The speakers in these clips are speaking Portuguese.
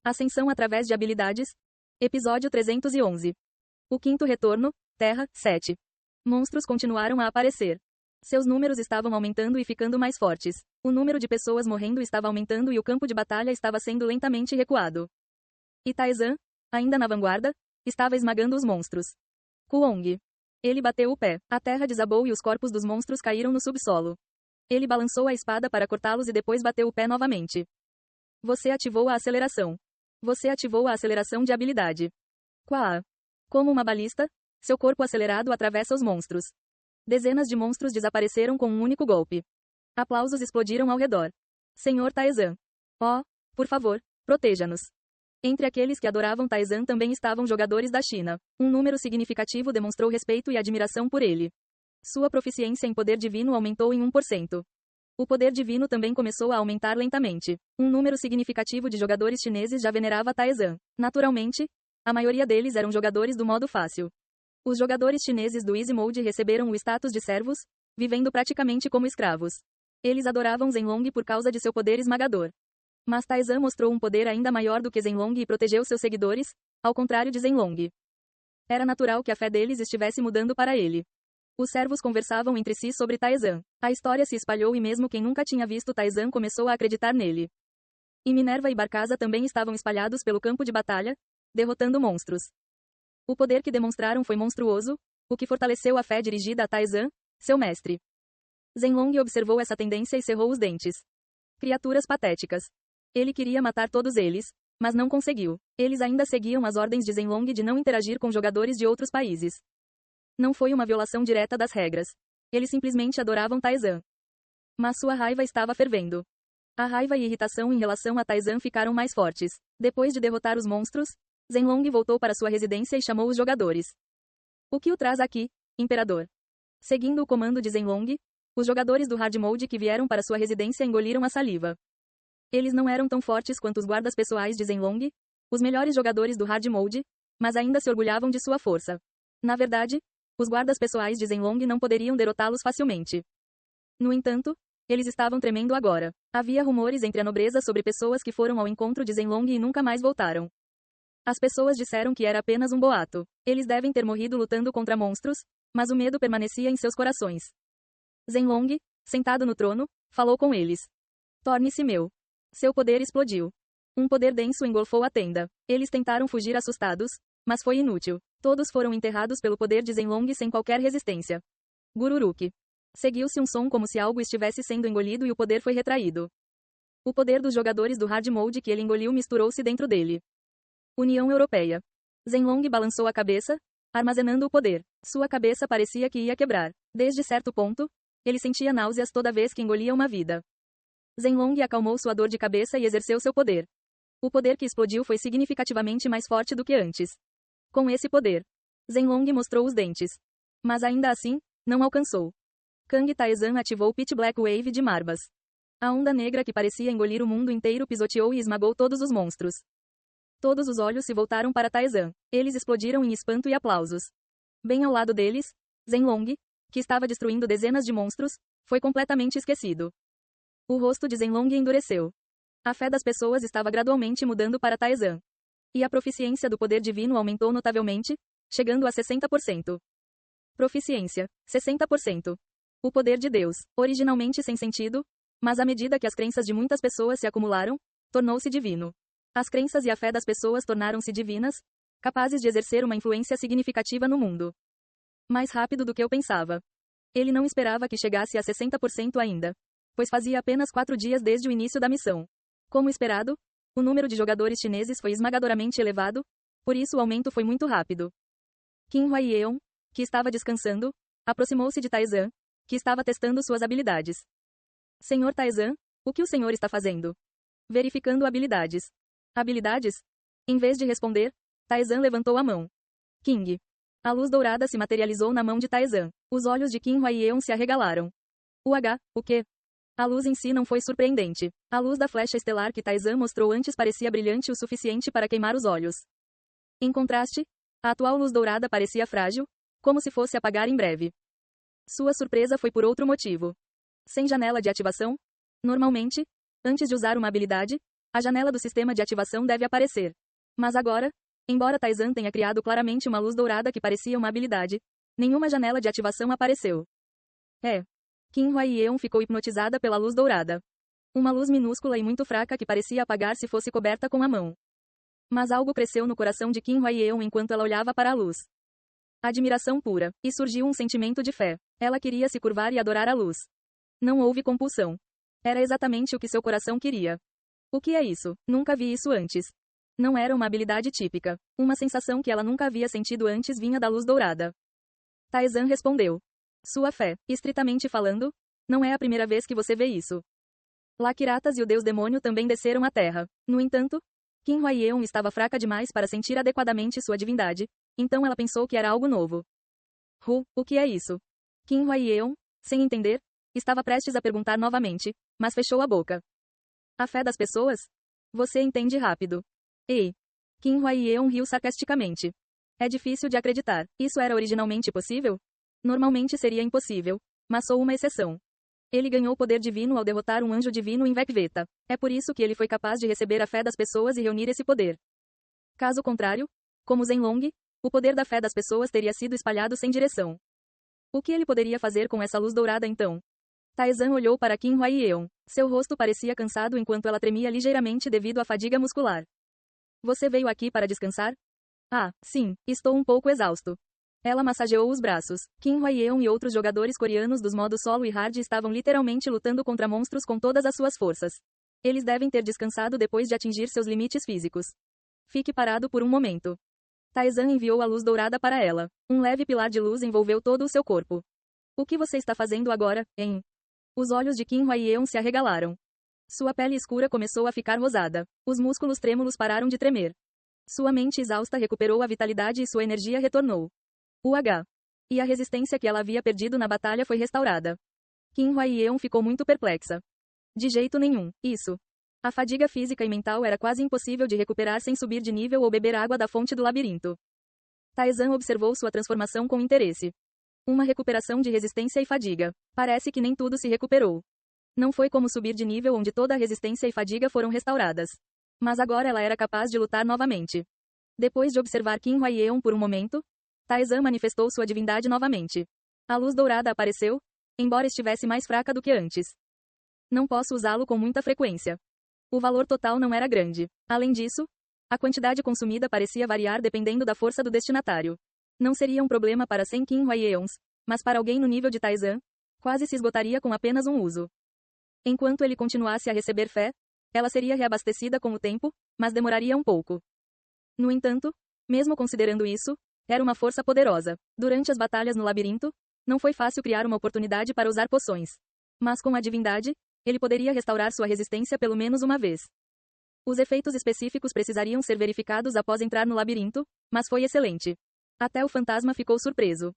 Ascensão através de habilidades. Episódio 311. O quinto retorno, Terra, 7. Monstros continuaram a aparecer. Seus números estavam aumentando e ficando mais fortes. O número de pessoas morrendo estava aumentando e o campo de batalha estava sendo lentamente recuado. E Taizan, ainda na vanguarda, estava esmagando os monstros. Kuong. Ele bateu o pé. A terra desabou e os corpos dos monstros caíram no subsolo. Ele balançou a espada para cortá-los e depois bateu o pé novamente. Você ativou a aceleração. Você ativou a aceleração de habilidade. Quá. Como uma balista, seu corpo acelerado atravessa os monstros. Dezenas de monstros desapareceram com um único golpe. Aplausos explodiram ao redor. Senhor Taizan. Oh, por favor, proteja-nos. Entre aqueles que adoravam Taizan também estavam jogadores da China. Um número significativo demonstrou respeito e admiração por ele. Sua proficiência em poder divino aumentou em 1%. O poder divino também começou a aumentar lentamente. Um número significativo de jogadores chineses já venerava Taizan. Naturalmente, a maioria deles eram jogadores do modo fácil. Os jogadores chineses do Easy Mode receberam o status de servos, vivendo praticamente como escravos. Eles adoravam Zhenlong por causa de seu poder esmagador. Mas Taizan mostrou um poder ainda maior do que Zhenlong e protegeu seus seguidores, ao contrário de Zhenlong. Era natural que a fé deles estivesse mudando para ele. Os servos conversavam entre si sobre Taizan. A história se espalhou e mesmo quem nunca tinha visto Taizan começou a acreditar nele. E Minerva e Barcaza também estavam espalhados pelo campo de batalha, derrotando monstros. O poder que demonstraram foi monstruoso, o que fortaleceu a fé dirigida a Taizan, seu mestre. Zhenlong observou essa tendência e cerrou os dentes. Criaturas patéticas. Ele queria matar todos eles, mas não conseguiu. Eles ainda seguiam as ordens de Zhenlong de não interagir com jogadores de outros países. Não foi uma violação direta das regras. Eles simplesmente adoravam Taizan. Mas sua raiva estava fervendo. A raiva e irritação em relação a Taizan ficaram mais fortes. Depois de derrotar os monstros, Zhenlong voltou para sua residência e chamou os jogadores. O que o traz aqui, Imperador? Seguindo o comando de Zhenlong, os jogadores do Hard Mode que vieram para sua residência engoliram a saliva. Eles não eram tão fortes quanto os guardas pessoais de Zhenlong, os melhores jogadores do Hard Mode, mas ainda se orgulhavam de sua força. Na verdade, os guardas pessoais de Zhenlong não poderiam derrotá-los facilmente. No entanto, eles estavam tremendo agora. Havia rumores entre a nobreza sobre pessoas que foram ao encontro de Zhenlong e nunca mais voltaram. As pessoas disseram que era apenas um boato. Eles devem ter morrido lutando contra monstros, mas o medo permanecia em seus corações. Zhenlong, sentado no trono, falou com eles. Torne-se meu. Seu poder explodiu. Um poder denso engolfou a tenda. Eles tentaram fugir assustados, mas foi inútil. Todos foram enterrados pelo poder de Zhenlong sem qualquer resistência. Gururuk. Seguiu-se um som como se algo estivesse sendo engolido e o poder foi retraído. O poder dos jogadores do Hard Mode que ele engoliu misturou-se dentro dele. União Europeia. Zhenlong balançou a cabeça, armazenando o poder. Sua cabeça parecia que ia quebrar. Desde certo ponto, ele sentia náuseas toda vez que engolia uma vida. Zhenlong acalmou sua dor de cabeça e exerceu seu poder. O poder que explodiu foi significativamente mais forte do que antes. Com esse poder, Zhenlong mostrou os dentes. Mas ainda assim, não alcançou. Kang Taizan ativou Pitch Black Wave de Marbas. A onda negra que parecia engolir o mundo inteiro pisoteou e esmagou todos os monstros. Todos os olhos se voltaram para Taizan. Eles explodiram em espanto e aplausos. Bem ao lado deles, Zhenlong, que estava destruindo dezenas de monstros, foi completamente esquecido. O rosto de Zhenlong endureceu. A fé das pessoas estava gradualmente mudando para Taizan. E a proficiência do poder divino aumentou notavelmente, chegando a 60%. Proficiência, 60%. O poder de Deus, originalmente sem sentido, mas à medida que as crenças de muitas pessoas se acumularam, tornou-se divino. As crenças e a fé das pessoas tornaram-se divinas, capazes de exercer uma influência significativa no mundo. Mais rápido do que eu pensava. Ele não esperava que chegasse a 60% ainda, pois fazia apenas 4 dias desde o início da missão. Como esperado, o número de jogadores chineses foi esmagadoramente elevado, por isso o aumento foi muito rápido. Qin Huaiyeon, que estava descansando, aproximou-se de Taizan, que estava testando suas habilidades. Senhor Taizan, o que o senhor está fazendo? Verificando habilidades. Habilidades? Em vez de responder, Taizan levantou a mão. King. A luz dourada se materializou na mão de Taizan. Os olhos de Qin Huaiyeon se arregalaram. O quê? A luz em si não foi surpreendente. A luz da flecha estelar que Taizan mostrou antes parecia brilhante o suficiente para queimar os olhos. Em contraste, a atual luz dourada parecia frágil, como se fosse apagar em breve. Sua surpresa foi por outro motivo. Sem janela de ativação? Normalmente, antes de usar uma habilidade, A janela do sistema de ativação deve aparecer. Mas agora, embora Taizan tenha criado claramente uma luz dourada que parecia uma habilidade, nenhuma janela de ativação apareceu. Qin Huaiyeon ficou hipnotizada pela luz dourada. Uma luz minúscula e muito fraca que parecia apagar se fosse coberta com a mão. Mas algo cresceu no coração de Qin Huaiyeon enquanto ela olhava para a luz. Admiração pura, e surgiu um sentimento de fé. Ela queria se curvar e adorar a luz. Não houve compulsão. Era exatamente o que seu coração queria. O que é isso? Nunca vi isso antes. Não era uma habilidade típica. Uma sensação que ela nunca havia sentido antes vinha da luz dourada. Taizan respondeu. Sua fé, estritamente falando, não é a primeira vez que você vê isso. Lakiratas e o deus demônio também desceram à terra. No entanto, Qin Huaiyeon estava fraca demais para sentir adequadamente sua divindade, então ela pensou que era algo novo. O que é isso? Qin Huaiyeon, sem entender, estava prestes a perguntar novamente, mas fechou a boca. A fé das pessoas? Você entende rápido. Ei! Qin Huaiyeon riu sarcasticamente. É difícil de acreditar. Isso era originalmente possível? Normalmente seria impossível, mas sou uma exceção. Ele ganhou poder divino ao derrotar um anjo divino em Vekveta. É por isso que ele foi capaz de receber a fé das pessoas e reunir esse poder. Caso contrário, como Zhenlong, o poder da fé das pessoas teria sido espalhado sem direção. O que ele poderia fazer com essa luz dourada então? Taizan olhou para Qin Huaiyeon. Seu rosto parecia cansado enquanto ela tremia ligeiramente devido à fadiga muscular. Você veio aqui para descansar? Ah, sim, estou um pouco exausto. Ela massageou os braços. Qin Huaiyeon e outros jogadores coreanos dos modos solo e hard estavam literalmente lutando contra monstros com todas as suas forças. Eles devem ter descansado depois de atingir seus limites físicos. Fique parado por um momento. Taizan enviou a luz dourada para ela. Um leve pilar de luz envolveu todo o seu corpo. O que você está fazendo agora, hein? Os olhos de Qin Huaiyeon se arregalaram. Sua pele escura começou a ficar rosada. Os músculos trêmulos pararam de tremer. Sua mente exausta recuperou a vitalidade e sua energia retornou. E a resistência que ela havia perdido na batalha foi restaurada. Qin Huaiyeon ficou muito perplexa. De jeito nenhum, isso. A fadiga física e mental era quase impossível de recuperar sem subir de nível ou beber água da fonte do labirinto. Taizan observou sua transformação com interesse. Uma recuperação de resistência e fadiga. Parece que nem tudo se recuperou. Não foi como subir de nível onde toda a resistência e fadiga foram restauradas. Mas agora ela era capaz de lutar novamente. Depois de observar Qin Huaiyeon por um momento, Taizan manifestou sua divindade novamente. A luz dourada apareceu, embora estivesse mais fraca do que antes. Não posso usá-lo com muita frequência. O valor total não era grande. Além disso, a quantidade consumida parecia variar dependendo da força do destinatário. Não seria um problema para 100 Qin Huaiyeons, mas para alguém no nível de Taizan, quase se esgotaria com apenas um uso. Enquanto ele continuasse a receber fé, ela seria reabastecida com o tempo, mas demoraria um pouco. No entanto, mesmo considerando isso, era uma força poderosa. Durante as batalhas no labirinto, não foi fácil criar uma oportunidade para usar poções. Mas com a divindade, ele poderia restaurar sua resistência pelo menos uma vez. Os efeitos específicos precisariam ser verificados após entrar no labirinto, mas foi excelente. Até o fantasma ficou surpreso.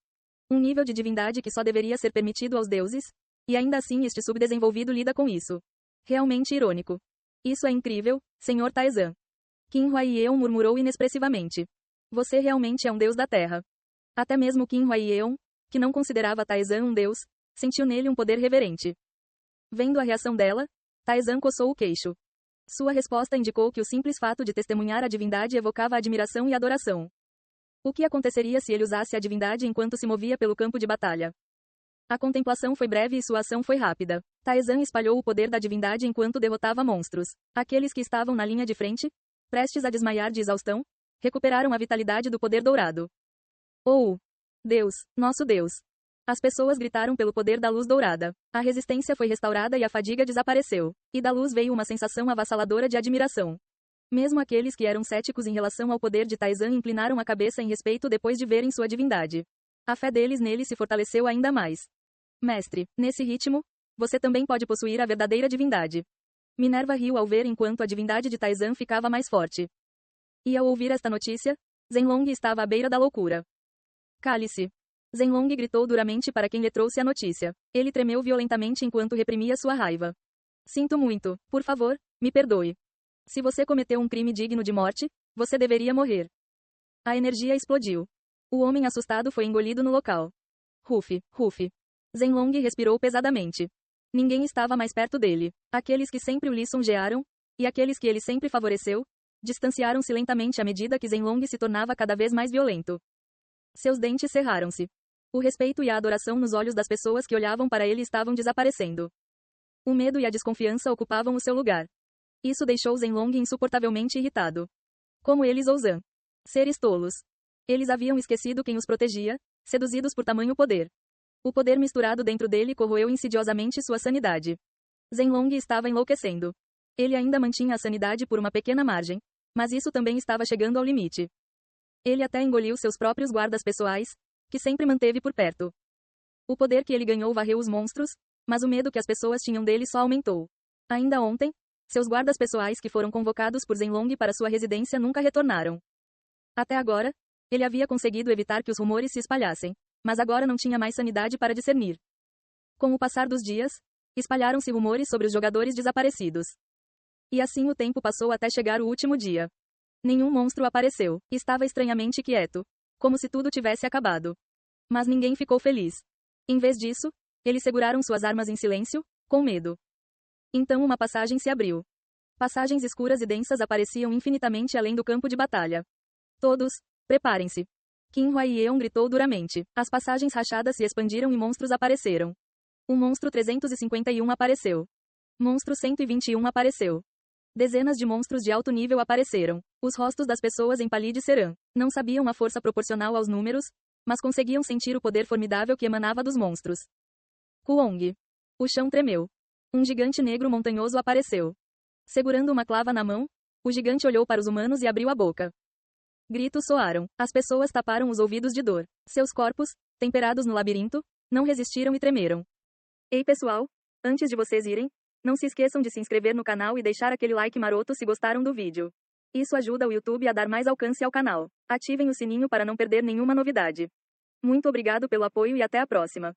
Um nível de divindade que só deveria ser permitido aos deuses, e ainda assim este subdesenvolvido lida com isso. Realmente irônico. Isso é incrível, Sr. Taizan. Qin Huaiyeon murmurou inexpressivamente. Você realmente é um deus da terra. Até mesmo Qin Huaiyeon, que não considerava Taizan um deus, sentiu nele um poder reverente. Vendo a reação dela, Taizan coçou o queixo. Sua resposta indicou que o simples fato de testemunhar a divindade evocava admiração e adoração. O que aconteceria se ele usasse a divindade enquanto se movia pelo campo de batalha? A contemplação foi breve e sua ação foi rápida. Taizan espalhou o poder da divindade enquanto derrotava monstros. Aqueles que estavam na linha de frente, prestes a desmaiar de exaustão, recuperaram a vitalidade do poder dourado. Oh! Deus, nosso Deus! As pessoas gritaram pelo poder da luz dourada. A resistência foi restaurada e a fadiga desapareceu. E da luz veio uma sensação avassaladora de admiração. Mesmo aqueles que eram céticos em relação ao poder de Taizan inclinaram a cabeça em respeito depois de verem sua divindade. A fé deles nele se fortaleceu ainda mais. Mestre, nesse ritmo, você também pode possuir a verdadeira divindade. Minerva riu ao ver enquanto a divindade de Taizan ficava mais forte. E ao ouvir esta notícia, Zhenlong estava à beira da loucura. Cale-se! Zhenlong gritou duramente para quem lhe trouxe a notícia. Ele tremeu violentamente enquanto reprimia sua raiva. Sinto muito, por favor, me perdoe. Se você cometeu um crime digno de morte, você deveria morrer. A energia explodiu. O homem assustado foi engolido no local. Ruf. Zhenlong respirou pesadamente. Ninguém estava mais perto dele. Aqueles que sempre o lisonjearam, E aqueles que ele sempre favoreceu, distanciaram-se lentamente à medida que Zhenlong se tornava cada vez mais violento. Seus dentes cerraram-se. O respeito e a adoração nos olhos das pessoas que olhavam para ele estavam desaparecendo. O medo e a desconfiança ocupavam o seu lugar. Isso deixou Zhenlong insuportavelmente irritado. Como eles ousam? Seres tolos. Eles haviam esquecido quem os protegia, seduzidos por tamanho poder. O poder misturado dentro dele corroeu insidiosamente sua sanidade. Zhenlong estava enlouquecendo. Ele ainda mantinha a sanidade por uma pequena margem, mas isso também estava chegando ao limite. Ele até engoliu seus próprios guardas pessoais, que sempre manteve por perto. O poder que ele ganhou varreu os monstros, mas o medo que as pessoas tinham dele só aumentou. Ainda ontem, seus guardas pessoais que foram convocados por Zhenlong para sua residência nunca retornaram. Até agora, ele havia conseguido evitar que os rumores se espalhassem, mas agora não tinha mais sanidade para discernir. Com o passar dos dias, espalharam-se rumores sobre os jogadores desaparecidos. E assim o tempo passou até chegar o último dia. Nenhum monstro apareceu. Estava estranhamente quieto, como se tudo tivesse acabado. Mas ninguém ficou feliz. Em vez disso, eles seguraram suas armas em silêncio, com medo. Então uma passagem se abriu. Passagens escuras e densas apareciam infinitamente além do campo de batalha. Todos, preparem-se. Qin Huaiyeon gritou duramente. As passagens rachadas se expandiram e monstros apareceram. O monstro 351 apareceu. Monstro 121 apareceu. Dezenas de monstros de alto nível apareceram. Os rostos das pessoas empalideceram. Não sabiam a força proporcional aos números, mas conseguiam sentir o poder formidável que emanava dos monstros. Kuong. O chão tremeu. Um gigante negro montanhoso apareceu. Segurando uma clava na mão, o gigante olhou para os humanos e abriu a boca. Gritos soaram. As pessoas taparam os ouvidos de dor. Seus corpos, temperados no labirinto, não resistiram e tremeram. Ei pessoal, antes de vocês irem, não se esqueçam de se inscrever no canal e deixar aquele like maroto se gostaram do vídeo. Isso ajuda o YouTube a dar mais alcance ao canal. Ativem o sininho para não perder nenhuma novidade. Muito obrigado pelo apoio e até a próxima.